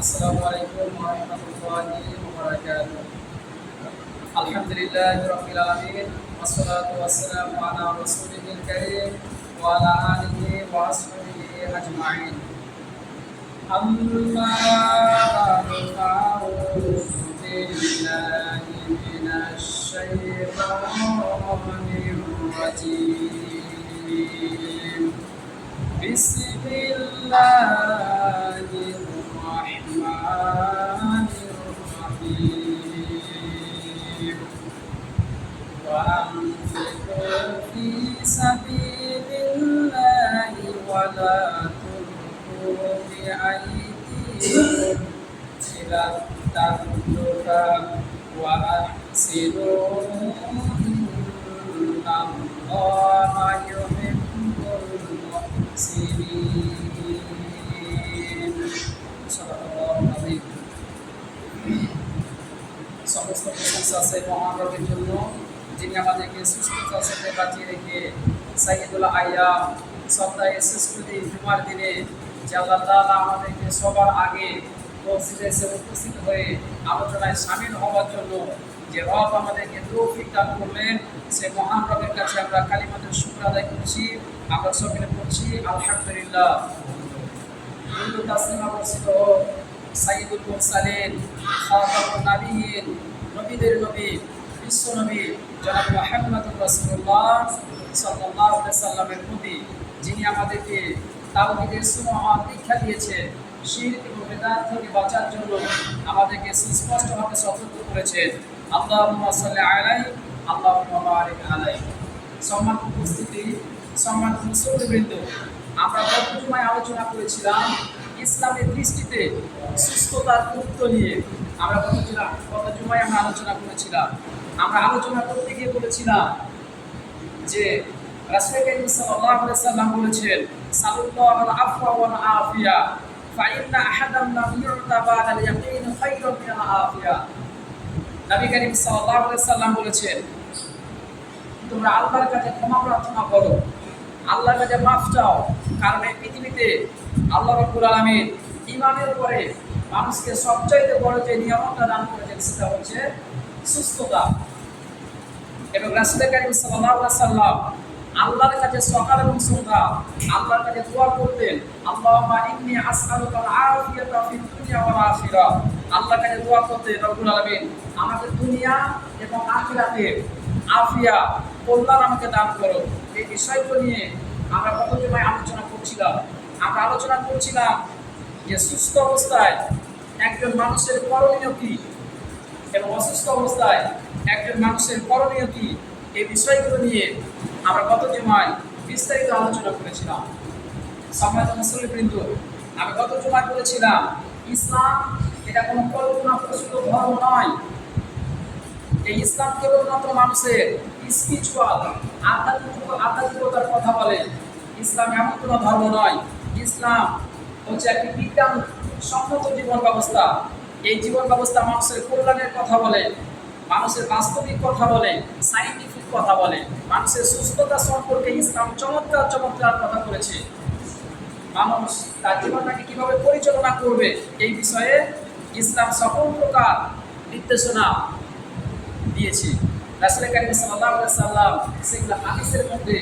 Assalamualaikum warahmatullahi wabarakatuh. Alhamdulillahirabbil alamin wassalatu wassalamu ala rasulil karim wa ala alihi wa ashabihi ajma'in. Amma ba'du a'udzu billahi minasy syaithanir rajim. Bismillahirrahmanirrahim. Wa anfiqu fi sabilillahi wa la tulqu bi aydikum ila tahluka wa ahsinu innallaha yuhibbul সমস্ত প্রশংসা সেই মহান রবের জন্য যিনি আমাদেরকে সুস্থতার সাথে বাঁচিয়ে রেখে সাইয়্যিদুল আইয়াম সপ্তাহের শেষ দিন জুমার দিনে যে আল্লাহ তাআলা আমাদেরকে সবার আগে মসজিদে এসে উপস্থিত হয়ে আলোচনায় শামিল হওয়ার জন্য যে রব আমাদেরকে তৌফিক দান করলেন সে মহান রবের কাছে আমরা কালিমাতুল শুকর আদায় করছি। আমরা সকলে পড়ছি আলহামদুলিল্লাহ। তাসলিমা বর্ষিত হোক সাইয়্যিদুল মুরসালিন খাতামুন নাবিয়্যিন নবীদের নবী বিশ্ব নবী জনাব মুহাম্মদুর রাসূলুল্লাহ সাল্লাল্লাহু আলাইহি সাল্লামের প্রতি, যিনি আমাদেরকে তাওহীদের সুমহান দীক্ষা দিয়েছে, শিরক এবং বিদআত থেকে বাঁচার জন্য আমাদেরকে সুস্পষ্টভাবে সতর্ক করেছেন। আল্লাহুম্মা সাল্লি আলাইহি আল্লাহুম্মা বারিক আলাইহি। সম্মানিত উপস্থিতি, সম্মানিত মুসল্লিবৃন্দ, আমরা গত জুমায় আলোচনা করেছিলাম ইসলামের দৃষ্টিতে সুস্থতার গুরুত্ব নিয়ে। আমরা গত জুমায় আলোচনা করেছিলাম। আমরা আলোচনা করতে গিয়ে বলেছিলাম যে রাসূল কারীম সাল্লাল্লাহু আলাইহি সাল্লাম বলেছেন, সাল্লাল্লাহু আফওয়া ওয়াল আফিয়া ফাইন্না আহাদাম লাম ইউতা বা'দাল ইয়াকিন খায়রুম মিনাল আফিয়া। নবী কারীম সাল্লাল্লাহু আলাইহি সাল্লাম বলেছেন, তোমরা আল্লাহর কাছে ক্ষমা প্রার্থনা করো, আল্লাহর কাছে মাফ চাও, কারণ এই পৃথিবীতে আল্লাহ রাব্বুল আলামিন ঈমানের উপরে মানুষকে সবচাইতে বড় যে নিয়ামতটা দান করেছেন সেটা হচ্ছে সুস্থতা। এবং রাসূল কারীম সাল্লাল্লাহু আলাইহি সাল্লাম আল্লাহর কাছে সকাল এবং সন্ধ্যা আল্লাহর কাছে দোয়া করতেন, আল্লাহুম্মা ইন্নী আসআলুকা আল-আফিয়াতা ফিদ দুনিয়া ওয়াল আখিরাহ। আল্লাহর কাছে দোয়া করতেন, রব্বুল আলামিন আমাদের দুনিয়া এবং আখিরাতে আফিয়া কল্যাণ আমাকে দান করো। এই বিষয়গুলো নিয়ে আমরা গত জুমায় আলোচনা করছিলাম যে সুস্থ অবস্থায় একজন মানুষের করণীয় কি এবং অসুস্থ অবস্থায় একজন মানুষের করণীয় কি, এই বিষয়গুলো নিয়ে আমরা গত জুমায় বিস্তারিত আলোচনা করেছিলাম। সম্মানিত মুসল্লিবৃন্দ, আমি গত জুমায় বলেছিলাম ইসলাম এটা কোনো কল্পনা প্রসূত ধর্ম নয়। এই ইসলাম কেবলমাত্র মানুষের স্পিরিচুয়াল আধ্যাত্মিকতার কথা বলে। ইসলাম এমন কোনো ধর্ম নয়। ইসলাম হচ্ছে একটি বিজ্ঞান সম্মত জীবন ব্যবস্থা। এই জীবন ব্যবস্থা মানুষের কল্যাণের কথা বলে, মানুষের বাস্তবিক কথা বলে, সাইন্টিফিক কথা বলে। মানুষের সুস্থতা সম্পর্কে ইসলাম চমৎকার কথা বলেছে। মানুষ তার জীবনটাকে কিভাবে পরিচালনা করবে এই বিষয়ে ইসলাম সকল প্রকার নির্দেশনা দিয়েছে। রাসূল কারীম সাল্লাল্লাহু আলাইহি সাল্লাম সেগুলো হাদিসের মধ্যে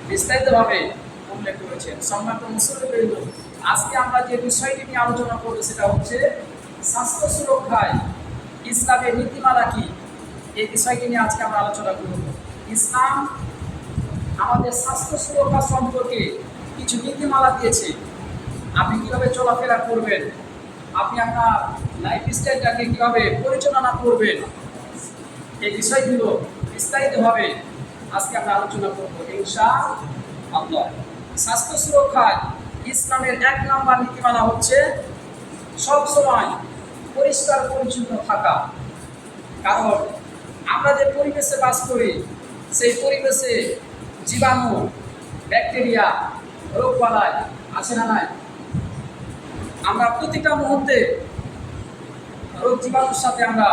বিস্তারিতভাবে উল্লেখ করেছেন। সম্মানিত মুসল্লিবৃন্দ, আজকে আমরা যে বিষয়টি নিয়ে আলোচনা করব সেটা হচ্ছে স্বাস্থ্য সুরক্ষায় ইসলামের নীতিমালা কি, এই বিষয়টি নিয়ে আজকে আমরা আলোচনা করব। ইসলাম আমাদের স্বাস্থ্য সুরক্ষা সম্পর্কে কিছু নীতিমালা দিয়েছে। আপনি কীভাবে চলাফেরা করবেন, আপনি আপনার লাইফস্টাইলটাকে কীভাবে পরিচালনা করবেন, এই বিষয়গুলো বিস্তারিতভাবে আজকে আমরা আলোচনা করব ইনশাআল্লাহ। স্বাস্থ্য সুরক্ষায় ইসলামের 1 নম্বর নীতিমালা হচ্ছে সবসময় পরিষ্কার পরিচ্ছন্ন থাকা। কারণ আমরা যে পরিবেশে বাস করি সেই পরিবেশে জীবাণু, ব্যাকটেরিয়া, রোগবালাই আছে না নাই? আমরা প্রতিটা মুহূর্তে রোগ জীবাণুর সাথে আমরা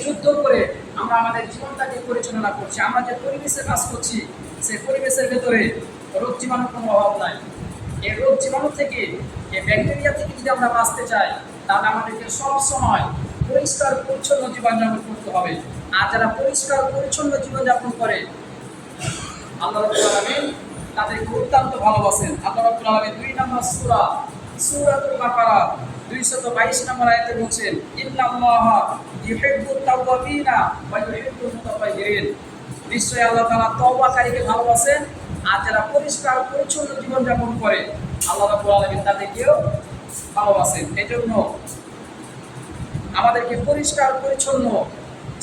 যুদ্ধ করে আমরা আমাদের জীবনটাকে পরিচালনা করছি। আমরা যে পরিবেশে কাজ করছি সেই পরিবেশের ভেতরে রোগ জীবাণুর কোনো অভাব নাই। এই রোগ জীবাণু থেকে, এই ব্যাকটেরিয়া থেকে যদি আমরা বাঁচতে চাই তাহলে আমাদেরকে সব সময় পরিষ্কার পরিচ্ছন্ন জীবনযাপন করতে হবে। আর যারা পরিষ্কার পরিচ্ছন্ন জীবনযাপন করে আল্লাহ রাব্বুল আলামিন তাদেরকে অত্যন্ত ভালোবাসেন। আল্লাহ রাব্বুল আলামিন 2 নম্বর সূরা সূরাতুল বাকারা 222 নম্বর আয়াতে বলছেন, ইন্নাল্লাহা ইউহিব্বুত তাওয়াবিনা ওয়া ইউহিব্বুল মুতাতাহহিরিন। নিশ্চয়ই আল্লাহ তাআলা তওবাকারীকে ভালোবাসেন, আর যারা পরিষ্কার পরিচ্ছন্ন জীবনযাপন করে আল্লাহ রাব্বুল আলামিন তাদেরকেও ভালোবাসেন। এজন্য আমাদেরকে পরিষ্কার পরিচ্ছন্ন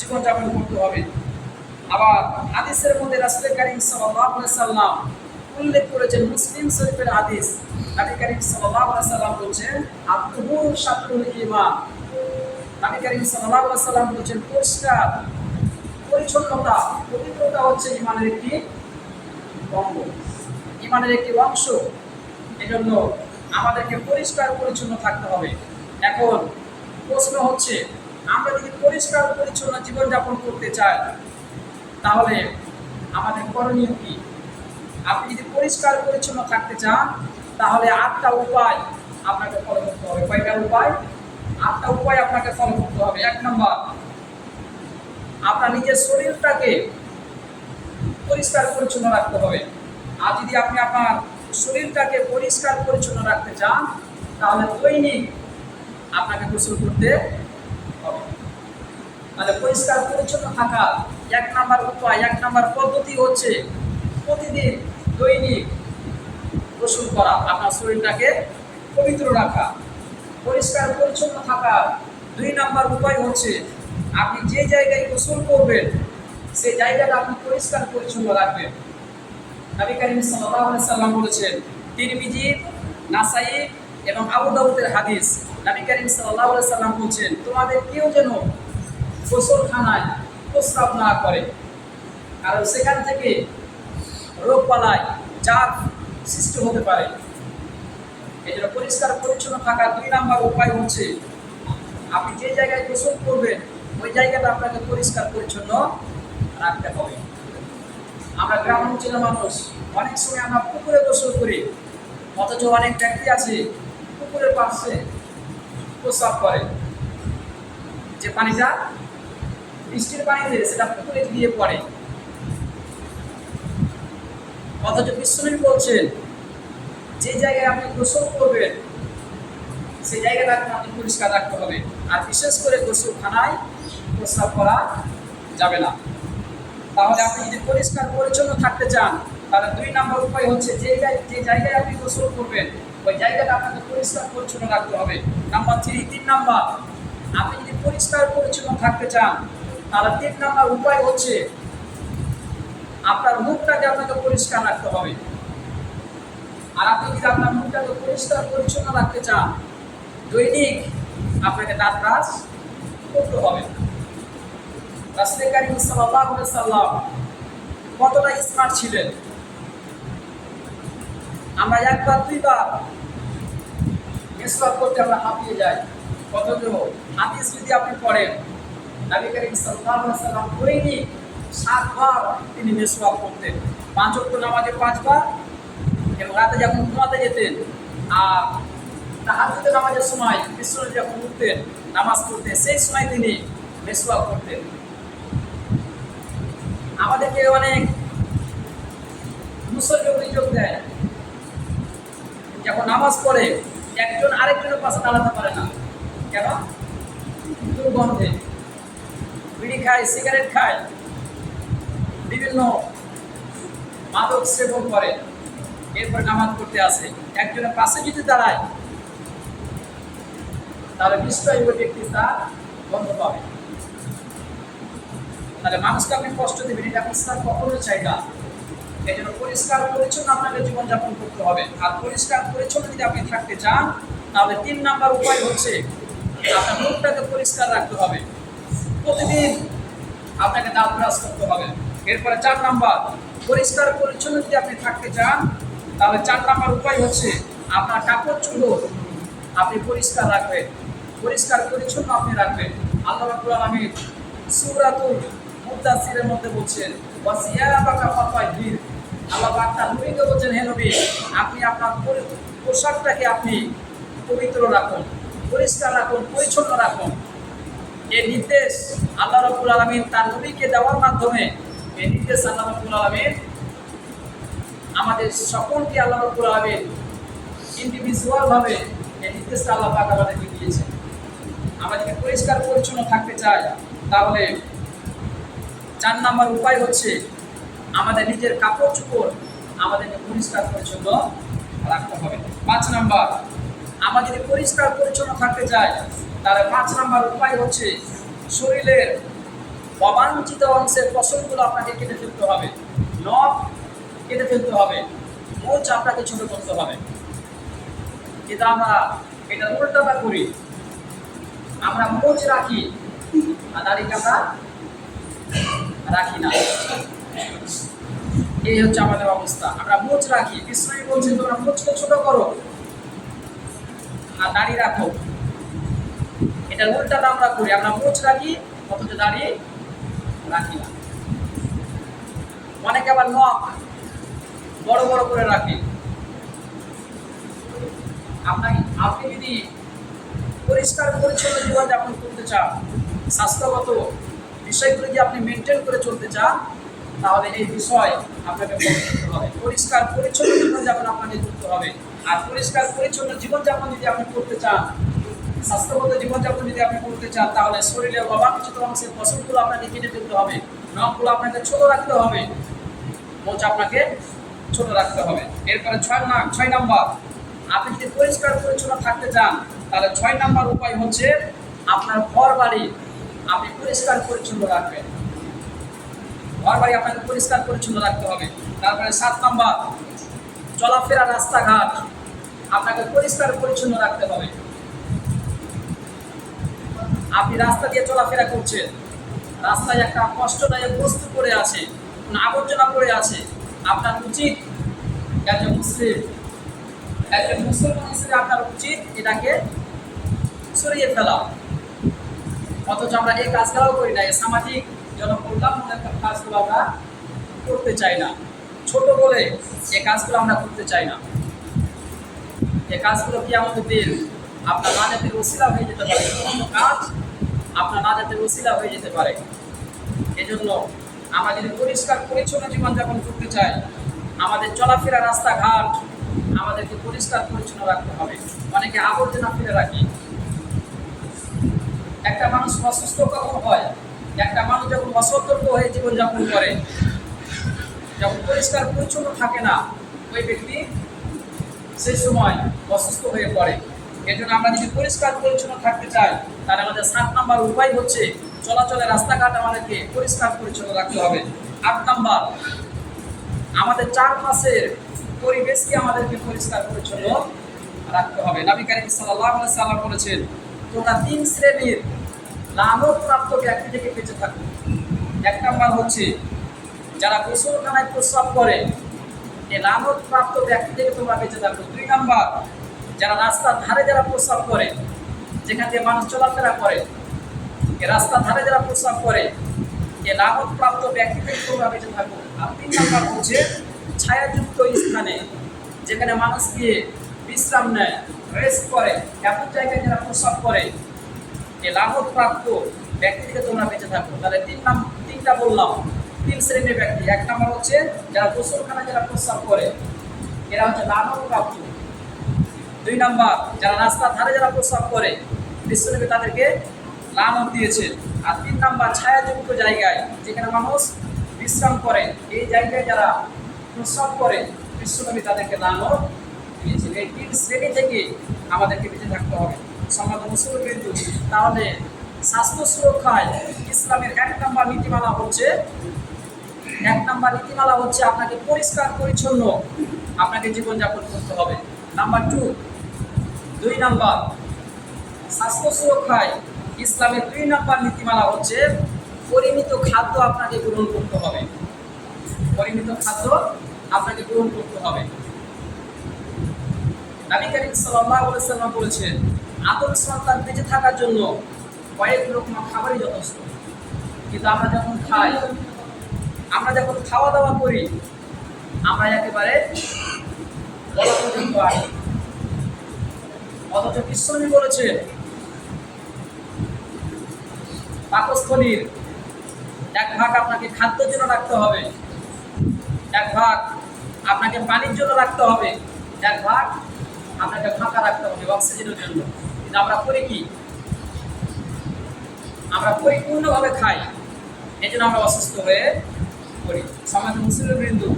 জীবনযাপন করতে হবে। আবার হাদিসের মধ্যে রাসূল কারীম সাল্লাল্লাহু আলাইহি সাল্লাম উল্লেখ করেছেন, মুসলিম শরীফের হাদিস, নবী কারীম সাল্লাল্লাহু আলাইহি সাল্লাম বলেছেন, আত-তুহুর শাতরুল ঈমান। নবী কারীম সাল্লাল্লাহু আলাইহি সাল্লাম বলেছেন, পরিষ্কার পরিচ্ছন্নতা, পবিত্রতা হচ্ছে ঈমানের একটি অঙ্গ, ঈমানের একটি অংশ। এজন্য আমাদেরকে পরিষ্কার পরিচ্ছন্ন থাকতে হবে। এখন প্রশ্ন হচ্ছে, আমরা যদি পরিষ্কার পরিচ্ছন্ন জীবনযাপন করতে চাই তাহলে আমাদের করণীয় কি? আপনি যদি পরিষ্কার পরিচ্ছন্ন থাকতে চান তাহলে 8টা উপায় আপনাকে ফলো করতে হবে। কয়টা উপায়? 8টা উপায় আপনাকে ফলো করতে হবে। 1 নম্বর, আপনার নিজের শরীরটাকে পরিষ্কার পরিচ্ছন্ন রাখতে হবে। আর যদি আপনি আপনার শরীরটাকে পরিষ্কার পরিচ্ছন্ন রাখতে চান তাহলে দৈনিক আপনাকে গোসল করতে হবে। তাহলে পরিষ্কার পরিচ্ছন্ন থাকা 1 নম্বর উপায়, 1 নম্বর পদ্ধতি হচ্ছে প্রতিদিন দৈনিক গোসল করা, আপনার শরীরটাকে পবিত্র রাখা। পরিষ্কার পরিচ্ছন্ন থাকা 2 নম্বর উপায় হচ্ছে আপনি যে জায়গায় গোসল করবেন সেই জায়গাটা আপনি পরিষ্কার পরিচ্ছন্ন রাখবেন। নবী কারীম সাল্লাল্লাহু আলাইহি সাল্লাম বলেছেন, তিরমিজি, নাসাই এবং আবু দাউদের হাদিস, নবী কারীম সাল্লাল্লাহু আলাইহি সাল্লাম বলেছেন, তোমাদের কেউ যেন গোসলখানায় প্রস্রাব না করে, কারণ সেখান থেকে রোগবালাই জার সৃষ্টি হতে পারে। এই জন্য পরিষ্কার পরিচ্ছন্ন থাকার 2 নম্বর উপায় হচ্ছে আপনি যে জায়গায় গোসল করবেন ওই জায়গাটা আপনাকে পরিষ্কার পরিচ্ছন্ন রাখতে হবে। আমরা গ্রামাঞ্চলের মানুষ, অনেক সময় আমরা পুকুরে গোসল করি, অথচ অনেক ব্যক্তি আছে পুকুরের পাশে প্রস্রাব করে। যে পানিটা বৃষ্টির পানিতে সেটা পুকুরে গিয়ে পড়ে। অথচ বিশ্বনবী বলছেন, যে জায়গায় আপনি গোসল করবেন সেই জায়গাটা আপনি পরিষ্কার রাখতে হবে। আর বিশেষ করে গোসলখানায় প্রস্রাব করা যাবে না। তাহলে আপনি যদি পরিষ্কার পরিচ্ছন্ন থাকতে চান তাহলে 2 নম্বর উপায় হচ্ছে যে জায়গায় আপনি গোসল করবেন ওই জায়গাটা আপনাকে পরিষ্কার পরিচ্ছন্ন রাখতে হবে। নাম্বার 3 নম্বর, আপনি যদি পরিষ্কার পরিচ্ছন্ন থাকতে চান তাহলে 3 নম্বর উপায় হচ্ছে আপনার মুখটাকে আপনাকে পরিষ্কার রাখতে হবে। আর আপনি যদি আপনার মুখটাকে পরিষ্কার পরিচ্ছন্ন রাখতে চান দৈনিক আপনাকে দাঁত ব্রাশ করতে হবে। রাসূল কারীম সাল্লাল্লাহু আলাইহি সাল্লাম কতটা স্মার্ট ছিলেন। আমরা একবার 2বার মেসওয়াক করতে আমরা হাঁপিয়ে যাই, অথচ হাদিস যদি আপনি পড়েন নবী কারীম সাল্লাল্লাহু আলাইহি সাল্লাম দৈনিক 7 বার তিনি মেসওয়াক করতেন। 5 ওয়াক্ত নামাজে 5 বার, এবং রাতে যখন ঘুমাতে যেতেন আর তাহাজ্জুদের নামাজের সময় বিশ্বনবী যখন উঠতেন নামাজ পড়তে সেই সময় তিনি মেসওয়াক করতেন। আমাদেরকে অনেক মুসল্লি অভিযোগ দেয়, যখন নামাজ পড়ে একজন আরেকজনের পাশে দাঁড়াতে পারে না। কেন? দুর্গন্ধে, বিড়ি খায়, সিগারেট খায়, বিভিন্ন মাদক সেবন করে, এরপর নামাজ পড়তে আসে। একজনের পাশে যদি দাঁড়ায় তাহলে নিশ্চয়ই ওই ব্যক্তি তার গন্ধ পাবে। তাহলে মানুষকে আপনি কষ্ট দেবেন, এটা ইসলাম কখনোই চাই না। এই জন্য পরিষ্কার পরিচ্ছন্ন আপনাকে জীবনযাপন করতে হবে। আর পরিষ্কার পরিচ্ছন্ন যদি আপনি থাকতে চান তাহলে 3 নম্বর উপায় হচ্ছে আপনার মুখটাকে পরিষ্কার রাখতে হবে। প্রতিদিন আপনাকে দাঁত ব্রাশ করতে হবে। এরপরে 4 নম্বর, পরিষ্কার পরিচ্ছন্ন যদি আপনি থাকতে চান তাহলে 4 নম্বর উপায় হচ্ছে আপনার কাপড় চুলো আপনি পরিষ্কার রাখবেন, পরিষ্কার পরিচ্ছন্ন আপনি রাখবেন। আল্লাহ রাব্বুল আলামিন সূরাতুল মুদাসসিরের মধ্যে বলছেন, ওয়াসিয়াবাকা ফাতাহির। আল্লাহ পাক তার নবীকে বলছেন, হে নবী, আপনি আপনার পোশাকটাকে আপনি পবিত্র রাখুন, পরিষ্কার রাখুন, পরিচ্ছন্ন রাখুন। এই নির্দেশ আল্লাহ রাব্বুল আলামিন তার নবীকে দেওয়ার মাধ্যমে, এই নির্দেশ আল্লাহ রাব্বুল আলামিন আমাদের সকলকে আল্লাহ রাব্বুল আলামিন ইন্ডিভিজুয়াল ভাবে এই নির্দেশটা আল্লাহ পাক আমাদেরকে দিয়েছেন। আমরা যদি পরিষ্কার পরিচ্ছন্ন থাকতে চাই, তাহলে 4 নম্বর উপায় হচ্ছে আমাদের নিজের কাপড় চোপড় আমাদেরকে পরিষ্কার পরিচ্ছন্ন রাখতে হবে। 5 নম্বর, আমরা যদি পরিষ্কার পরিচ্ছন্ন থাকতে চাই, তাহলে 5 নম্বর উপায় হচ্ছে শরীরের অবাঞ্ছিত অংশের পশমগুলো আপনাকে কেটে ফেলতে হবে, নখ কেটে ফেলতে হবে, মোচ আপনাকে ছোট করতে হবে। কিন্তু আমরা এটা উল্টাটা করি, আমরা মোচ রাখি আর দাড়িকে আমরা রাখি না। এই হচ্ছে আমাদের অবস্থা। আমরা মোচ রাখি, বিষ্ণু বলছেন তোমরা মোচকে ছোট করো আর দাড়ি রাখো। এটা উল্টাটা আমরা করি, আমরা মোচ রাখি অথচ দাড়ি রাখি না। অনেকে আবার নখ বড় বড় করে রাখি। আপনি যদি পরিষ্কার পরিচ্ছন্ন জীবনযাপন করতে চান, স্বাস্থ্যগত বিষয়গুলো যদি আপনি মেনটেন করে চলতে চান, তাহলে এই বিষয় আপনাকে করতে হবে। পরিষ্কার পরিচ্ছন্ন জীবনযাপন আপনাকে করতে হবে। আর পরিষ্কার পরিচ্ছন্ন জীবনযাপন যদি আপনি করতে চান, স্বাস্থ্যগত জীবনযাপন যদি আপনি করতে চান, তাহলে শরীরের অবাঞ্ছিত অংশের পশমগুলো আপনাকে কেটে ফেলতে হবে, নখগুলো আপনাকে ছোট রাখতে হবে, মোচ আপনাকে ছোট রাখতে হবে। এরপরে 6 নম্বর, আপনি যদি পরিষ্কার পরিচ্ছন্ন থাকতে চান, তাহলে 6 নম্বর উপায় হচ্ছে আপনার ঘর বাড়ি আপনি পরিষ্কার পরিচ্ছন্ন রাখবেন। ঘর বাড়ি আপনাকে পরিষ্কার পরিচ্ছন্ন রাখতে হবে। তারপরে 7 নম্বর, চলাফেরা রাস্তাঘাট আপনাকে পরিষ্কার পরিচ্ছন্ন রাখতে হবে। আপনি রাস্তা দিয়ে চলাফেরা করছেন, রাস্তায় একটা কষ্টদায়ক বস্তু পড়ে আছে, কোনো আবর্জনা পড়ে আছে, আপনার উচিত একজন মুসলমান হিসেবে আপনার উচিত এটাকে সরিয়ে ফেলা। অথচ আমরা এই কাজগুলোও করি না। এই সামাজিক জনকল্যাণমূলক কাজগুলো আমরা করতে চাই না, ছোট বলে এই কাজগুলো আমরা করতে চাই না। এই কাজগুলো কি আমাদের দিন আপনার নাজাতের ওসিলা হয়ে যেতে পারে, কোনো কাজ আপনার নাজাতের ওসিলা হয়ে যেতে পারে। এই জন্য আমরা যদি পরিষ্কার পরিচ্ছন্ন জীবনযাপন করতে চাই, আমাদের চলাফেরা রাস্তাঘাট আমাদেরকে পরিষ্কার পরিচ্ছন্ন রাখতে হবে। অনেকে আবর্জনা ফেলে রাখি। একটা মানুষ অসুস্থ কখন হয়? একটা মানুষ যখন অসতর্ক হয়ে জীবনযাপন করে, যখন পরিষ্কার পরিচ্ছন্ন থাকে না, ওই ব্যক্তি সেই সময় অসুস্থ হয়ে পড়ে। এর জন্য আমরা যদি পরিষ্কার পরিচ্ছন্ন থাকতে চাই, তাহলে আমাদের 7 নম্বর উপায় হচ্ছে চলাচলের রাস্তাঘাট আমাদেরকে পরিষ্কার পরিচ্ছন্ন রাখতে হবে। 8 নম্বর, আমাদের চারপাশের পরিবেশকে আমাদেরকে পরিষ্কার পরিচ্ছন্ন রাখতে হবে। নবী কারীম সাল্লাল্লাহু আলাইহি ওয়াসাল্লাম বলেছেন, তোমরা 3 শ্রেণীর লানতপ্রাপ্ত ব্যক্তি থেকে বেঁচে থাকো। 1 নম্বর হচ্ছে যারা গোসলখানায় প্রস্রাব করে, এই লানতপ্রাপ্ত ব্যক্তি থেকে তোমরা বেঁচে থাকো। 2 নম্বর, যারা রাস্তার ধারে যারা প্রস্রাব করে, যেখান দিয়ে মানুষ চলাফেরা করে, এই রাস্তার ধারে যারা প্রস্রাব করে, এই লানতপ্রাপ্ত ব্যক্তি থেকে তোমরা বেঁচে থাকো। আর 3 নম্বর হচ্ছে ছায়াযুক্ত স্থানে, যেখানে মানুষ গিয়ে বিশ্রাম নেয়, রেস্ট করে, এমন জায়গায় যারা প্রস্রাব করে, এই লানতপ্রাপ্ত ব্যক্তি থেকে তোমরা বেঁচে থাকো। তাহলে 3টা বললাম, 3 শ্রেণীর ব্যক্তি। 1 নম্বর হচ্ছে যারা গোসলখানায় যারা প্রস্রাব করে, এরা হচ্ছে লানতপ্রাপ্ত। 2 নম্বর, যারা রাস্তার ধারে যারা প্রস্রাব করে, বিশ্বনবী তাদেরকে লানত দিয়েছেন। আর 3 নম্বর, ছায়াযুক্ত জায়গায় যেখানে মানুষ বিশ্রাম করে, এই জায়গায় যারা প্রস্রাব করে, বিশ্বনবী তাদেরকে লানত দিয়েছেন। এই 3 শ্রেণী থেকে আমাদেরকে বেঁচে থাকতে হবে। সম্মানিত মুসলিম বিন্দু, তাহলে স্বাস্থ্য সুরক্ষায় ইসলামের 1 নম্বর নীতিমালা হচ্ছে আপনাকে পরিষ্কার পরিচ্ছন্ন আপনাকে জীবনযাপন করতে হবে। নাম্বার 2 নম্বর, স্বাস্থ্য সুরক্ষায় ইসলামের 2 নম্বর নীতিমালা হচ্ছে পরিমিত খাদ্য আপনাকে গ্রহণ করতে হবে। পরিমিত খাদ্য আপনাকে গ্রহণ করতে হবে। নবী কারীম সাল্লাল্লাহু আলাইহি ওয়াসাল্লাম বলেছেন, আদম সন্তান বেঁচে থাকার জন্য কয়েক রকম খাবারই যথেষ্ট। কিন্তু আমরা যখন খাওয়া দাওয়া করি, আমরা একেবারে বলা পর্যন্ত আসি। অথচ বিশ্বনবী বলেছেন পাকস্থলীর এক ভাগ আপনাকে খাদ্যের জন্য রাখতে হবে, এক ভাগ আপনাকে পানির জন্য রাখতে হবে, এক ভাগ আপনাকে ফাঁকা রাখতে হবে অক্সিজেনের জন্য। কিন্তু আমরা করি কি? আমরা পরিপূর্ণভাবে খাই, এই জন্য আমরা অসুস্থ হয়ে পড়ি। সমাজ মুসলিম বিন্দু,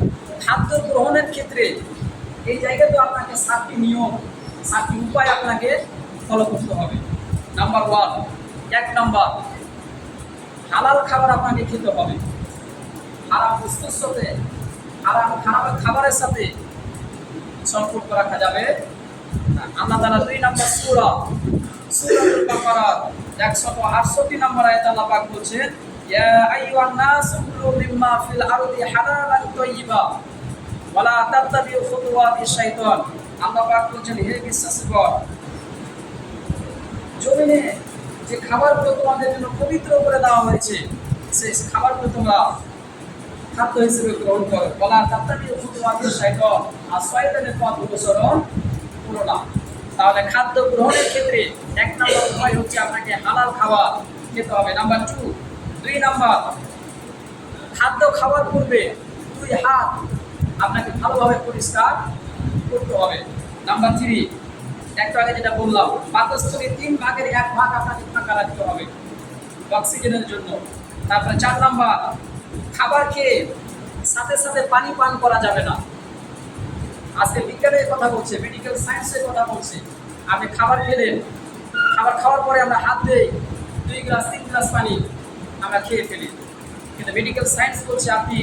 খাদ্য গ্রহণের ক্ষেত্রে এই জায়গায় তো আপনাকে 7টি নিয়ম, 7টি উপায় আপনাকে ফলো করতে হবে। নাম্বার 1, 1 নাম্বার, হালাল খাবার আপনাকে খেতে হবে। হারাম বস্তুর সাথে, হারাম খাবারের সাথে সম্পর্ক রাখা যাবে না। আল্লাহ তাআলা 2 নাম্বার সূরাতুল বাকারা 168 নম্বর আয়াতে আল্লাহ পাক বলছেন, ইয়া আইয়ুহান নাসু কুলু মিম্মা ফিল আরদি হালালান তাইয়্যিবা ওয়া লা তাত্তাবিউ খুতুওয়াতিশ শাইতান। আল্লাহ পাক বলছেন, হে বিশ্বাসীগণ, জমিনে যে খাবারগুলো তোমাদের জন্য পবিত্র করে দেওয়া হয়েছে সেই খাবারগুলো তোমরা খাদ্য হিসেবে গ্রহণ করো। ওয়া লা তাত্তাবিউ খুতুওয়াতিশ শাইতান, আর শয়তানের পথ অনুসরণ করো না। তাহলে খাদ্য গ্রহণের ক্ষেত্রে 1 নম্বর উপায় হচ্ছে আপনাকে হালাল খাবার খেতে হবে। নাম্বার 2 নাম্বার, খাদ্য খাওয়ার পূর্বে 2 হাত আপনাকে ভালোভাবে পরিষ্কার করতে হবে। নাম্বার 3, একটু আগে যেটা বললাম, পাকস্থলীর 3 ভাগের 1 ভাগ আপনাকে ফাঁকা রাখতে হবে অক্সিজেনের জন্য। তারপরে 4 নাম্বার, খাবার খেয়ে সাথে সাথে পানি পান করা যাবে না। আজকে বিজ্ঞানের কথা বলছে, মেডিকেল সায়েন্সের কথা বলছে। আপনি খাবার খেলেন, খাবার খাওয়ার পরে আমরা হাত দিই, 2 গ্লাস 3 গ্লাস পানি আমরা খেয়ে ফেলি। কিন্তু মেডিকেল সায়েন্স বলছে আপনি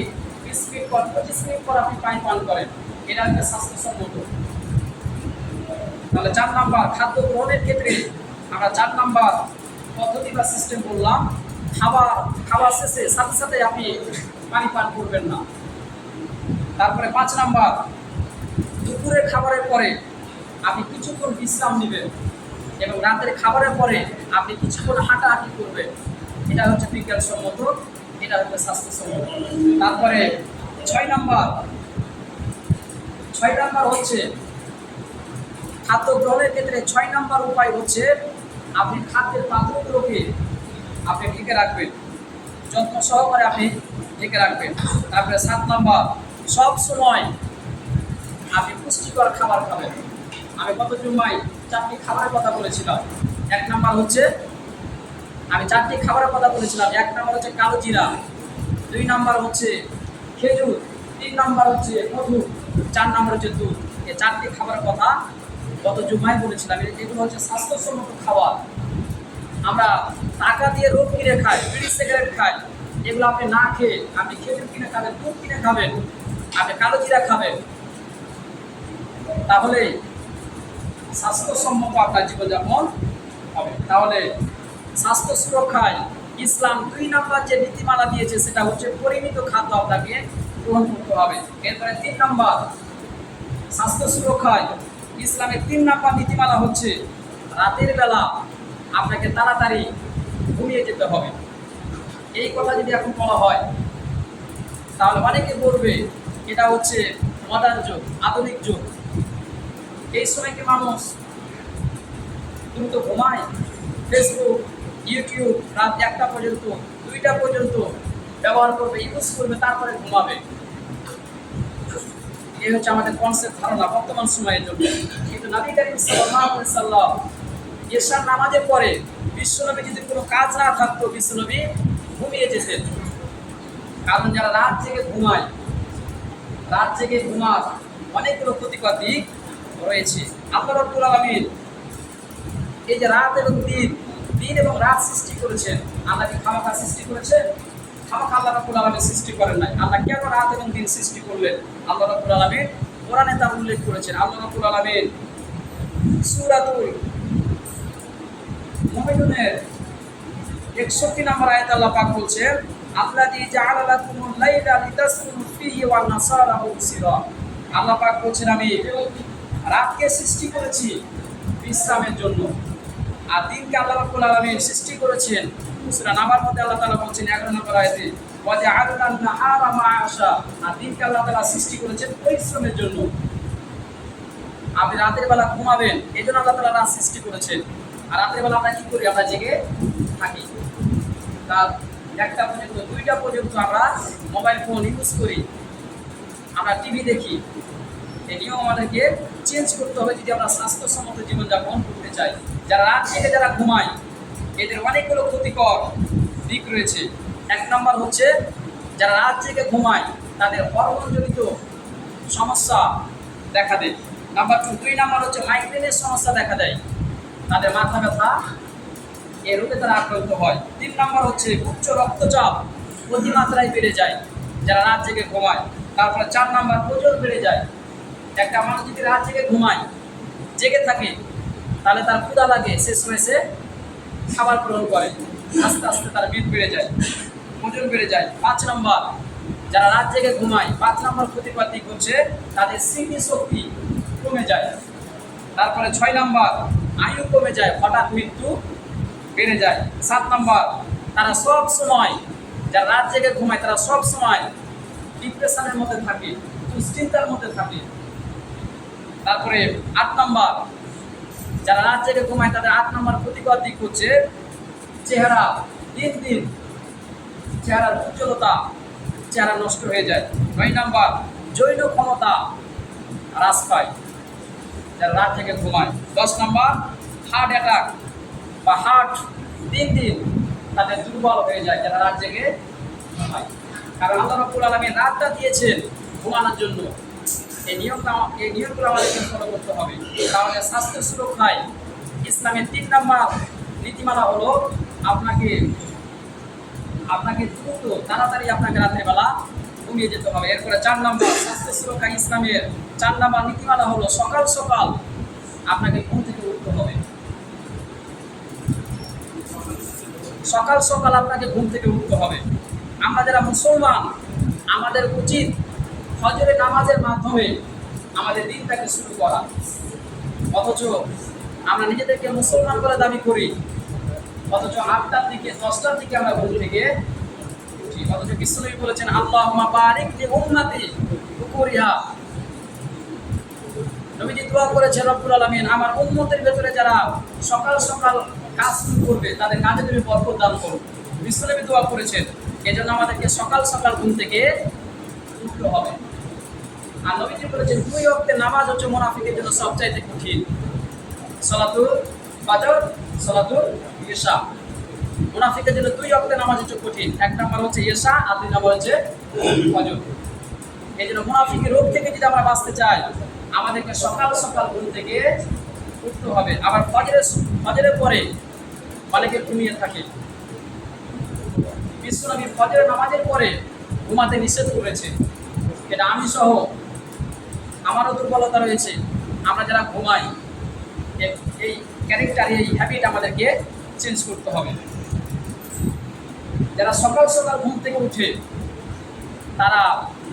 20 মিনিট পর 25 মিনিট পর আপনি পানি পান করেন, এটা একটা স্বাস্থ্যসম্মত। তাহলে 4 নাম্বার, খাদ্য গ্রহণের ক্ষেত্রে আমরা 4 নাম্বার পদ্ধতি বা সিস্টেম বললাম, খাবার শেষে সাথে সাথে আপনি পানি পান করবেন না। তারপরে 5 নাম্বার, দুপুরের খাবারের পরে আপনি কিছুক্ষণ বিশ্রাম নেবেন এবং রাতের খাবারের পরে আপনি কিছুক্ষণ হাঁটাহাঁটি করবেন। এটা হচ্ছে বিজ্ঞানসম্মত, এটা হচ্ছে স্বাস্থ্যসম্মত। তারপরে 6 নাম্বার হচ্ছে খাদ্য গ্রহণের ক্ষেত্রে 6 নাম্বার উপায় হচ্ছে আপনি খাদ্যের পাত্রগুলোকে আপনি ঢেকে রাখবেন, যত্ন সহকারে আপনি ঢেকে রাখবেন। তারপরে 7 নাম্বার, সব সময় আপনি পুষ্টিকর খাবার খাবেন। আমি গত জুম্মায় 4টি খাবারের কথা বলেছিলাম। 1 নাম্বার হচ্ছে, আমি 4টি খাবারের কথা বলেছিলাম। 1 নাম্বার হচ্ছে কালো জিরা, 2 নাম্বার হচ্ছে খেজুর, 3 নাম্বার হচ্ছে মধু, 4 নাম্বার হচ্ছে দুধ। এই 4টি খাবারের কথা গত জুম্মায় বলেছিলাম। এগুলো হচ্ছে স্বাস্থ্যসম্মত খাবার। আমরা টাকা দিয়ে রোগ কিনে খাই, বিড়ি সিগারেট খাই, এগুলো আপনি না খেয়ে আপনি খেজুর কিনে খাবেন, দুধ কিনে খাবেন, আপনি কালো জিরা খাবেন, তাহলে স্বাস্থ্যসম্মত আপনার জীবনযাপন হবে। তাহলে স্বাস্থ্য সুরক্ষায় ইসলাম 2 নাম্বার যে নীতিমালা দিয়েছে সেটা হচ্ছে পরিমিত খাদ্য আপনাকে গ্রহণ করতে হবে। এরপরে 3 নাম্বার, স্বাস্থ্য সুরক্ষায় ইসলামের 3 নাম্বার নীতিমালা হচ্ছে রাতের বেলা আপনাকে তাড়াতাড়ি ঘুমিয়ে যেতে হবে। এই কথা যদি এখন বলা হয় তাহলে অনেকে বলবে এটা হচ্ছে মডার্ন যুগ, আধুনিক যুগ। এই সময় কি মানুষ দ্রুত ঘুমায়? ফেসবুক, ইউটিউব রাত 1টা পর্যন্ত, 2টা পর্যন্ত ব্যবহার করবে, ইউজ করবে, তারপরে ঘুমাবে। এই হচ্ছে আমাদের কনসেপ্ট, ধারণা বর্তমান সময়ের জন্য। কিন্তু নবী করিম সাল্লাল্লাহু আলাইহি ওয়াসাল্লাম এশার নামাজের পরে বিশ্বনবী যদি কোনো কাজ না থাকতো, বিশ্বনবী ঘুমিয়ে যেতেন। কারণ যারা রাত জেগে ঘুমার অনেকগুলো ক্ষতিকর দিক রয়েছে। আল্লাহ রাব্বুল আলামিন এই যে রাত এবং দিন এবং রাত সৃষ্টি করেছেন, আল্লাহ কি খামাখা সৃষ্টি করেছেন? খামাখা আল্লাহ রাব্বুল আলামিন সৃষ্টি করেন নাই। আল্লাহ কেন রাত এবং দিন সৃষ্টি করলেন? আল্লাহ রাব্বুল আলামিন কোরআনে তা উল্লেখ করেছেন। আল্লাহ রাব্বুল আলামিন সূরাতুল মুমিনুনের 61 নম্বর আয়াতে আল্লাহ পাক বলছেন, আল্লাযী জাআলা লাকুমুল লাইলা লিতাসকুনু ফীহি ওয়ান নাসারা মুবসিরা। আল্লাহ পাক বলছেন, আমি রাতকে সৃষ্টি করেছি বিশ্রামের জন্য, আর দিনকে আল্লাহ রাব্বুল আলামিন সৃষ্টি করেছেন সূরা নাবার মধ্যে আল্লাহ তাআলা বলছেন 11 নম্বর আয়াতে, ওয়া জাআলনা নাহারা মাআশা। আর দিনকে আল্লাহ তাআলা সৃষ্টি করেছেন পরিশ্রমের জন্য। আপনি রাতের বেলা ঘুমাবেন, এই জন্য আল্লাহ তাআলা রাত সৃষ্টি করেছেন। আর রাতের বেলা আমরা কি করি? আমরা জেগে থাকি। রাত 1টা পর্যন্ত 2টা পর্যন্ত আমরা মোবাইল ফোন ইউজ করি, আমরা টিভি দেখি। এই নিয়ম আমাদেরকে চেঞ্জ করতে হবে যদি আমরা স্বাস্থ্যসম্মত জীবনযাপন করতে চাই। যারা রাত জেগে যারা ঘুমায়, এদের অনেকগুলো ক্ষতিকর দিক রয়েছে। 1 নম্বর হচ্ছে যারা রাত জেগে ঘুমায় তাদের হরমোনজনিত সমস্যা দেখা দেয়। নাম্বার 2 নাম্বার হচ্ছে মাইগ্রেনের সমস্যা দেখা দেয়, তাদের মাথা ব্যথা, এই রোগে তারা আক্রান্ত হয়। 3 নাম্বার হচ্ছে উচ্চ রক্তচাপ অতিমাত্রায় বেড়ে যায় যারা রাত জেগে ঘুমায়। তারপরে 4 নাম্বার ওজন বেড়ে যায়। একটা মানুষ যদি রাত জেগে ঘুমায়, জেগে থাকে, তাহলে তার ক্ষুধা লাগে, সে সময় সে খাবার গ্রহণ করে, আস্তে আস্তে তার মেদ বেড়ে যায়, ওজন বেড়ে যায়। 5 নাম্বার যারা রাত জেগে ঘুমায়, 5 নাম্বার ক্ষতিকর দিক হচ্ছে তাদের স্মৃতিশক্তি কমে যায়। তারপরে 6 নাম্বার আয়ু কমে যায়, হঠাৎ মৃত্যু বেড়ে যায়। 7 নাম্বার তারা সব সময়, যারা রাত জেগে ঘুমায় তারা সব সময় ডিপ্রেশনের মধ্যে থাকে, দুশ্চিন্তার মধ্যে থাকে। তারপরে 8 নাম্বার যারা রাত জেগে ঘুমায় তাদের 8 নাম্বার ক্ষতিকর দিক হচ্ছে চেহারা দিন দিন চেহারার উজ্জ্বলতা, চেহারা নষ্ট হয়ে যায়। 9 নাম্বার জৈন ক্ষমতা হ্রাস পায় যারা রাত জেগে ঘুমায়। 10 নাম্বার হার্ট অ্যাটাক বা হার্ট দিন দিন তাদের দুর্বল হয়ে যায় যারা রাত জেগে ঘুমায়। কারণ আল্লাহ রাব্বুল আলামিন রাতটা দিয়েছেন ঘুমানোর জন্য। এই নিয়মগুলো আমাদেরকে ফলো করতে হবে। তাহলে স্বাস্থ্য সুরক্ষায় ইসলামের 3 নাম্বার নীতিমালা হলো আপনাকে দ্রুত তাড়াতাড়ি আপনাকে রাত্রেবেলা ঘুমিয়ে যেতে হবে। এরপরে 4 নাম্বার স্বাস্থ্য সুরক্ষা ইসলামের 4 নাম্বার নীতিমালা হলো সকাল সকাল আপনাকে ঘুম থেকে উঠতে হবে। সকাল সকাল আপনাকে ঘুম থেকে উঠতে হবে। আমরা যারা মুসলমান, আমাদের উচিত ফজরের নামাজের মাধ্যমে আমাদের দিনটাকে শুরু করা। অথচ আমরা নিজেদেরকে মুসলমান বলে দাবি করি, অথচ 8টার দিকে 10টার দিকে আমরা ঘুম থেকে উঠি। অথচ বিশ্বনবী বলেছেন আল্লাহুম্মা বারিক লি উম্মতি বুকুরিহা। নবীজি দোয়া করেছেন রব্বুল আলামিন আমার উম্মতের ভেতরে যারা সকাল সকাল কাজ শুরু করবে তাদের কাজে তুমি বরকত দান করো। বিশ্বনবী দোয়া করেছেন। এজন্য আমাদেরকে সকাল সকাল ঘুম থেকে উঠতে হবে। আর নবীজি বলেছেন 2 ওয়াক্তের নামাজ হচ্ছে মুনাফিকের জন্য সবচাইতে কঠিন। সালাতুল ফাজর, সালাতুল ইশা। মুনাফিকের জন্য 2 ওয়াক্তের নামাজ হচ্ছে কঠিন। 1 নাম্বার হচ্ছে ইশা আর 2 নাম্বার হচ্ছে ফজর। এই জন্য মুনাফিকের রোগ থেকে যদি আমরা বাঁচতে চাই, আমাদেরকে সকাল সকাল ঘুম থেকে উঠতে হবে। আবার ফজরের পরে অনেকে ঘুমিয়ে থাকে। বিশ্বনবী ফজরের নামাজের পরে ঘুমাতে নিষেধ করেছে। এটা আমি সহ আমারও দুর্বলতা রয়েছে। আমরা যারা ঘুমাই, এই ক্যারেক্টার, এই হ্যাবিট আমাদেরকে চেঞ্জ করতে হবে। যারা সকাল সকাল ঘুম থেকে উঠে তারা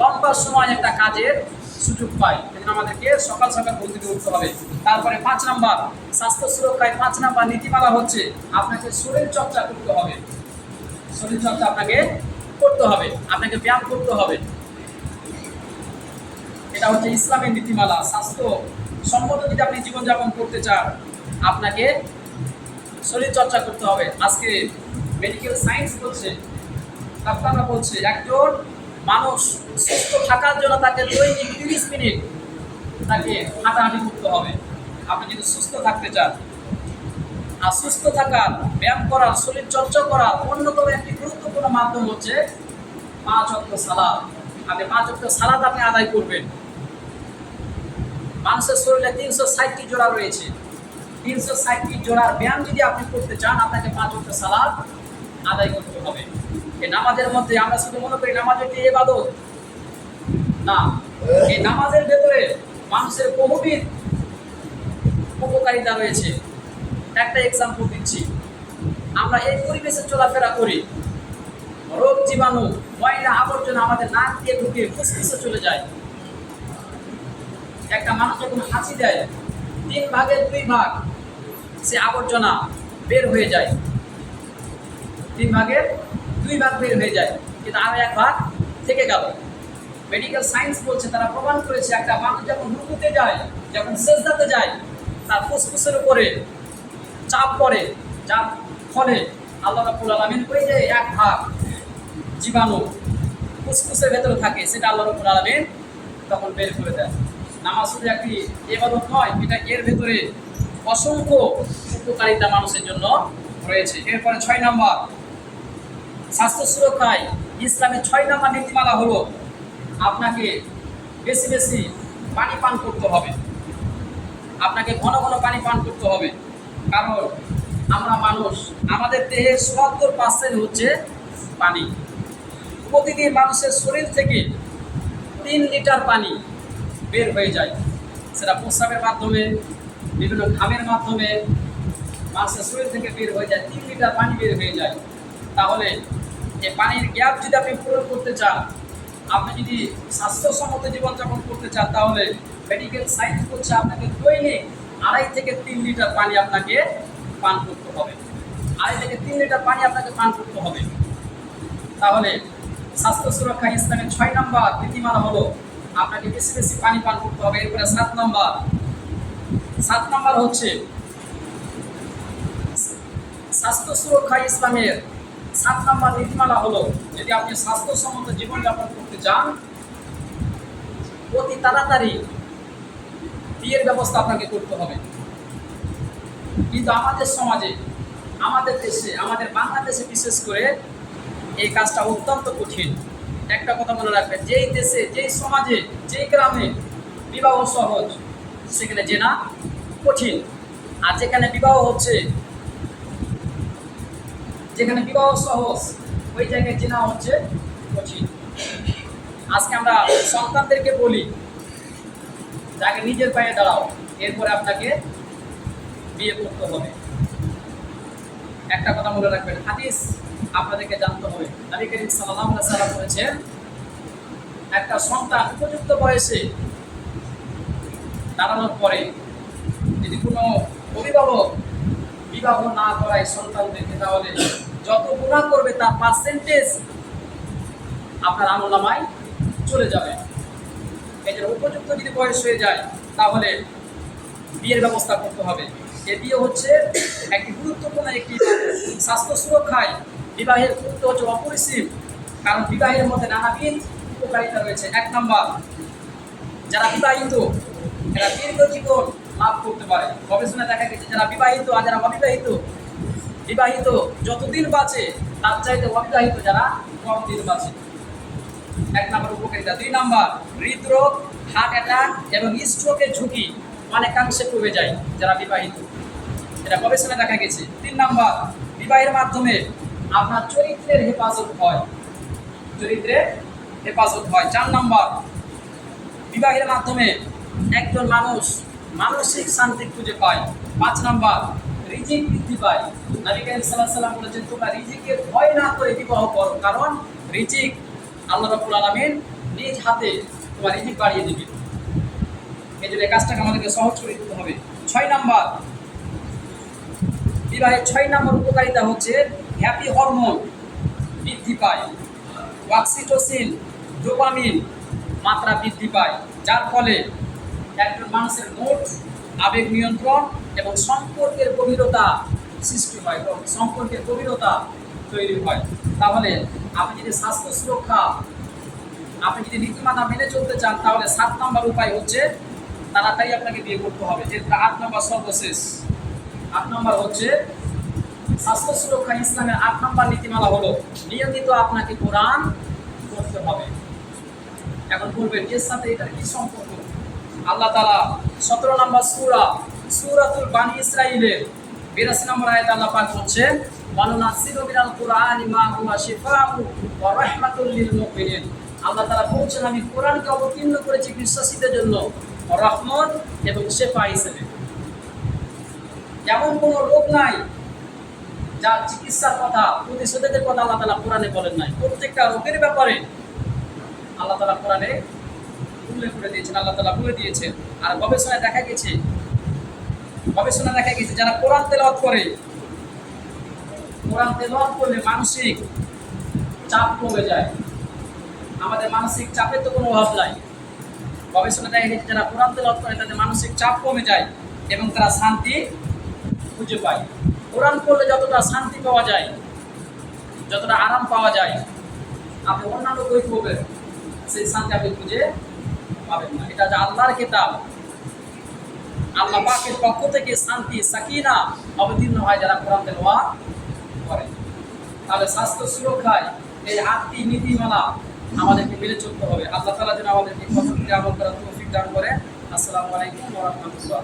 লম্বা সময় একটা কাজের সুযোগ পায়। সেজন্য আমাদেরকে সকাল সকাল ঘুম থেকে উঠতে হবে। তারপরে 5 নাম্বার স্বাস্থ্য সুরক্ষায় 5 নাম্বার নীতিমালা হচ্ছে আপনাকে শরীর চর্চা করতে হবে। শরীর চর্চা আপনাকে করতে হবে, আপনাকে ব্যায়াম করতে হবে। এটা হচ্ছে ইসলামের নীতিমালা। স্বাস্থ্য সম্মত যদি আপনি জীবনযাপন করতে চান, আপনাকে শরীর চর্চা করতে হবে। আজকে মেডিকেল সায়েন্স বলছে, ডাক্তাররা বলছে একজন মানুষ সুস্থ থাকার জন্য তাকে দৈনিক 30 মিনিট তাকে হাঁটাহাঁটি করতে হবে, আপনি যদি সুস্থ থাকতে চান। আর সুস্থ থাকার, ব্যায়াম করার, শরীর চর্চা করার অন্যতম একটি গুরুত্বপূর্ণ মাধ্যম হচ্ছে 5 ওয়াক্ত সালাত। আপনি 5 ওয়াক্ত সালাত আপনি আদায় করবেন। মানুষের শরীরে 360টি জোড়া রয়েছে। 360টি জোড়ার ব্যায়াম যদি আপনি করতে চান, আপনাকে 5 ওয়াক্ত সালাত আদায় করতে হবে। এই নামাজের মধ্যে আমরা শুধু মনে করি নামাজ একটি ইবাদত, না, এই নামাজের ভেতরে মানুষের বহুবিধ উপকারিতা রয়েছে। একটা এক্সাম্পল দিচ্ছি, আমরা এই পরিবেশে চলাফেরা করি, রোগ জীবাণু, ময়লা আবর্জনা আমাদের নাক দিয়ে ঢুকে ফুসফুসে চলে যায়। একটা মানুষ যখন হাসি দেয়, 3 ভাগের 2 ভাগ সে আবর্জনা বের হয়ে যায়। 3 ভাগের 2 ভাগ বের হয়ে যায়, কিন্তু আর 1 ভাগ থেকে গেল। মেডিকেল সায়েন্স বলছে, তারা প্রমাণ করেছে একটা মানুষ যখন রুকুতে যায়, যখন সেজদাতে যায়, তার ফুসফুসের উপরে চাপ পড়ে, যার ফলে আল্লাহ রাব্বুল আলামিন ওই যে এক ভাগ জীবাণু ফুসফুসের ভেতরে থাকে, সেটা আল্লাহ রাব্বুল আলামিন তখন বের করে দেয়। নামাজ শুধু একটি ইবাদত নয়, এটা এর ভেতরে অসংখ্য উপকারিতা মানুষের জন্য রয়েছে। এরপরে 6 নম্বর, স্বাস্থ্য সুরক্ষায় ইসলামের 6 নম্বর নীতিমালা হলো আপনাকে বেশি বেশি পানি পান করতে হবে। আপনাকে ঘন ঘন পানি পান করতে হবে, কারণ আমরা মানুষ, আমাদের দেহের ৭০% হচ্ছে পানি। প্রতিদিন মানুষের শরীর থেকে 3 লিটার পানি বের হয়ে যায়, সেটা প্রস্রাবের মাধ্যমে, বিভিন্ন ঘামের মাধ্যমে মানুষের শরীর থেকে বের হয়ে যায়, 3 লিটার পানি বের হয়ে যায়। তাহলে এই পানির গ্যাপ যদি আপনি পূরণ করতে চান, আপনি যদি স্বাস্থ্যসম্মত জীবনযাপন করতে চান, তাহলে মেডিকেল সায়েন্স বলছে আপনাকে দৈনিক 2.5 থেকে 3 লিটার পানি আপনাকে পান করতে হবে। 2.5 থেকে 3 লিটার পানি আপনাকে পান করতে হবে। তাহলে স্বাস্থ্য সুরক্ষা ইসলামের 6 নম্বর নীতিমালা হলো আপনাকে বেশি বেশি পানি পান করতে হবে। এরপরে 7 নম্বর হচ্ছে স্বাস্থ্য সুরক্ষা ইসলামের 7 নম্বর নীতিমালা হলো, যদি আপনি স্বাস্থ্যসম্মত জীবনযাপন করতে চান, অতি তাড়াতাড়ি বিয়ের ব্যবস্থা আপনাকে করতে হবে। কিন্তু আমাদের সমাজে, আমাদের দেশে, আমাদের বাংলাদেশে বিশেষ করে এই কাজটা অত্যন্ত কঠিন। একটা কথা মনে রাখবেন, যেই দেশে, যেই সমাজে, যেই গ্রামে বিবাহ সহজ, সেখানে জেনা কঠিন। আর যেখানে বিবাহ হচ্ছে, যেখানে বিবাহ সহজ, ওই জায়গায় জেনা হচ্ছে কঠিন। আজকে আমরা সন্তানদেরকে বলি, যাকে নিজের পায়ে দাঁড়াও, এরপরে আপনাকে বিয়ে করতে হবে। একটা কথা মনে রাখবেন, হাদিস আপনাদেরকে জানতে হবে। নবী করিম সাল্লাল্লাহু আলাইহি ওয়াসাল্লাম বলেছেন, একটা সন্তান উপযুক্ত বয়সে দাঁড়ানোর পরে যদি কোনো অভিভাবক বিবাহ না করায় সন্তানদেরকে, তাহলে যত গুনাহ করবে তার পার্সেন্টেজ আপনার আমলনামায় চলে যাবে। এই জন্য উপযুক্ত যদি বয়স হয়ে যায়, তাহলে বিয়ের ব্যবস্থা করতে হবে। এই বিয়ে হচ্ছে একটি গুরুত্বপূর্ণ একটি স্বাস্থ্য সুরক্ষায় বিবাহের গুরুত্ব হচ্ছে অপরিসীম, কারণ বিবাহের মধ্যে নানাবিধ উপকারিতা রয়েছে। 1 নম্বর, যারা বিবাহিত এরা দীর্ঘ জীবন লাভ করতে পারে। গবেষণায় দেখা গেছে যারা বিবাহিত আর যারা অবিবাহিত, বিবাহিত যতদিন বাঁচে তার চাইতে অবিবাহিত যারা কম দিন বাঁচে। 1 নম্বর উপকারিতা। 2 নম্বর, হৃদরোগ, হার্ট অ্যাটাক এবং স্ট্রোকের ঝুঁকি অনেকাংশে কমে যায় যারা বিবাহিত, এটা গবেষণায় দেখা গেছে। 3 নম্বর, বিবাহের মাধ্যমে আপনার চরিত্রের হেফাজত হয়, চরিত্রের হেফাজত হয়। 4 নম্বর, বিবাহের মাধ্যমে একজন মানুষ মানসিক শান্তি খুঁজে পায়। 5 নম্বর, রিজিক বৃদ্ধি পায়। নবী করিম সাল্লাল্লাহু আলাইহি ওয়াসাল্লাম বলেছেন, তোমরা রিজিকের ভয় না করে বিবাহ করো, কারণ রিজিক আল্লাহ রাব্বুল আলামিন নিজ হাতে তোমার রিজিক বাড়িয়ে দিবে। এই জন্য এই কাজটাকে আমাদেরকে সহজ করে দিতে হবে। 6 নম্বর, বিবাহের 6 নম্বর উপকারিতা হচ্ছে হ্যাপি হরমোন বৃদ্ধি পায়, অক্সিটোসিন, ডোপামিন মাত্রা বৃদ্ধি পায়, যার ফলে একজন মানুষের মুড, আবেগ নিয়ন্ত্রণ এবং সম্পর্কের গভীরতা সৃষ্টি হয়, এবং সম্পর্কের গভীরতা তৈরি হয়। তাহলে আপনি যদি স্বাস্থ্য সুরক্ষা, আপনি যদি নীতিমালা মেনে চলতে চান, তাহলে 7 নম্বর উপায় হচ্ছে তাড়াতাড়ি আপনাকে বিয়ে করতে হবে। এরপর 8 নম্বর সর্বশেষ, 8 নম্বর হচ্ছে স্বাস্থ্য সুরক্ষা ইসলামের 8 নম্বর নীতিমালা হলো নিয়মিত আপনাকে কোরআন পড়তে হবে। এখন বলবেন এর সাথে এটার কি সম্পর্ক? আল্লাহ তাআলা 17 নম্বর সূরাতুল বানি ইসরাঈলের 82 নম্বর আয়াতে আল্লাহ পাক বলছেন, ওয়ানুনাজ্জিলু মিনাল কুরআনি মা হুয়া শিফাউ ওয়া রাহমাতুল লিল মুমিনিন। আল্লাহ তাআলা বলছেন, আমি কোরআনকে অবতীর্ণ করেছি বিশ্বাসীদের জন্য রহমত এবং শেফা হিসেবে। এমন কোনো রোগ নাই যার চিকিৎসার কথা, প্রতিষেধকের কথা আল্লাহ তাআলা কোরআনে বলেন নাই। প্রত্যেকটা রোগের ব্যাপারে আল্লাহ তাআলা কোরআনে উল্লেখ করে দিয়েছেন, আল্লাহ তাআলা বলে দিয়েছেন। আর গবেষণায় দেখা গেছে যারা কোরআন তেলাওয়াত করে, কোরআন তেলাওয়াত করলে মানসিক চাপ কমে যায়। আমাদের মানসিক চাপের তো কোনো অভাব নাই। গবেষণা দেখা গেছে যারা কোরআন তেলাওয়াত করে তাদের মানসিক চাপ কমে যায় এবং তারা শান্তি খুঁজে পায়। কোরআন পড়লে যতটা শান্তি পাওয়া যায়, যতটা আরাম পাওয়া যায়, আপনি অন্যান্য বই পড়বেন সেই শান্তি আপনি খুঁজে পাবেন না। এটা যে আল্লাহর কিতাব, আল্লাহ পাকের পক্ষ থেকে শান্তি সাকিনা অবতীর্ণ হয় যারা কোরআন তেলাওয়াত করে। তাহলে স্বাস্থ্য সুরক্ষায় এই 8টি নীতিমালা আমাদেরকে মেনে চলতে হবে। আল্লাহ তাআলা যেন আমাদেরকে কঠোর আমল করার তৌফিক দান করে। আসসালামু আলাইকুম ওয়া রাহমাতুল্লাহ।